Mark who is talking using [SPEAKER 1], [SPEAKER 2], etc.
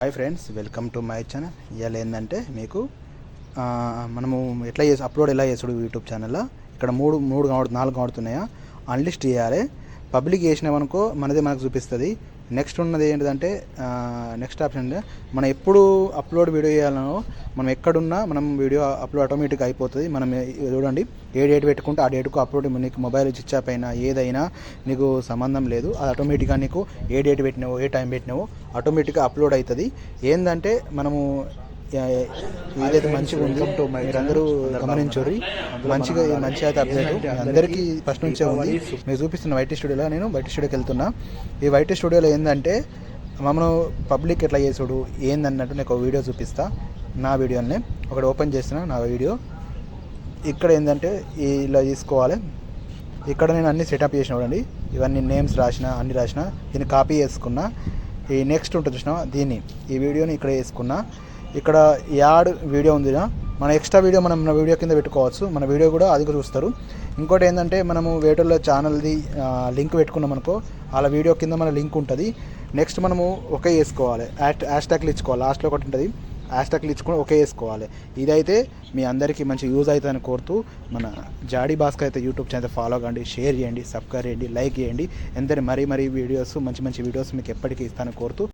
[SPEAKER 1] Hi friends, welcome to my channel. ఇవాళ ఏంటంటే మీకు మనము ఎట్లా చేసి అప్లోడ్ ఎలా చేసుడు యూట్యూబ్ ఛానల్లో ఇక్కడ నాలుగు కనబడుతున్నాయా అన్లిస్ట్ చేయాలి. పబ్లిక్ చేసినామనుకో మనకు చూపిస్తుంది. నెక్స్ట్ ఉన్నది ఏంటంటే నెక్స్ట్ ఆప్షన్ అంటే మనం ఎప్పుడు అప్లోడ్ వీడియో చేయాలనో మనం ఎక్కడున్నా మనం వీడియో అప్లోడ్ ఆటోమేటిక్గా అయిపోతుంది. మనం చూడండి, ఏ డేట్ పెట్టుకుంటే ఆ డేట్కు అప్లోడ్ నీకు మొబైల్ స్విచ్ ఆఫ్ అయినా ఏదైనా నీకు సంబంధం లేదు. అది ఆటోమేటిక్గా నీకు ఏ డేట్ పెట్టినావో ఏ టైం పెట్టినావో ఆటోమేటిక్గా అప్లోడ్ అవుతుంది. ఏంటంటే మనము ఏదైతే మంచిగా ఉందో మీరందరూ గమనించుర్రి. మంచిగా అయితే అప్డేట్ అందరికీ ఫస్ట్ నుంచే ఉంది. మీరు చూపిస్తున్న వైటీ స్టూడియోలో నేను వైటీ స్టూడియోకి వెళ్తున్నా. ఈ వైటీ స్టూడియోలో ఏంటంటే మనం పబ్లిక్ ఎట్లా చేసుడు ఏందన్నట్టు నేను ఒక వీడియో చూపిస్తా. నా వీడియోని ఒకటి ఓపెన్ చేస్తున్నా. నా వీడియో ఇక్కడ ఏంటంటే ఇలా తీసుకోవాలి. ఇక్కడ నేను అన్ని సెటప్ చేసిన చూడండి. ఇవన్నీ నేమ్స్ రాసిన, అన్ని రాసిన, దీన్ని కాపీ చేసుకున్నా. ఈ నెక్స్ట్ ఉంటుంది చూసినా, ఈ వీడియోని ఇక్కడ వేసుకున్నా. ఇక్కడ యాడ్ వీడియో ఉందినా, మన ఎక్స్ట్రా వీడియో మనం మన వీడియో కింద పెట్టుకోవచ్చు. మన వీడియో కూడా అది కూడా చూస్తారు. ఇంకోటి ఏంటంటే మనము వేటర్లో ఛానల్ది లింక్ పెట్టుకున్నాం అనుకో, అలా వీడియో కింద మన లింక్ ఉంటుంది. నెక్స్ట్ మనము ఒకే వేసుకోవాలి, హ్యాష్ ట్యాగ్లు ఇచ్చుకోవాలి. లాస్ట్లో ఒకటి ఉంటుంది, హ్యాష్ ట్యాగ్లు ఇచ్చుకొని ఒకే వేసుకోవాలి. ఇదైతే మీ అందరికీ మంచి యూజ్ అవుతుందని కోరుతూ మన జాడీ భాస్కర్ అయితే యూట్యూబ్ ఛానల్ ఫాలో కండి, షేర్ చేయండి, సబ్స్క్రైబ్ చేయండి, లైక్ చేయండి. ఎంతని మరీ వీడియోస్ మంచి వీడియోస్ మీకు ఎప్పటికీ ఇస్తానని కోరుతూ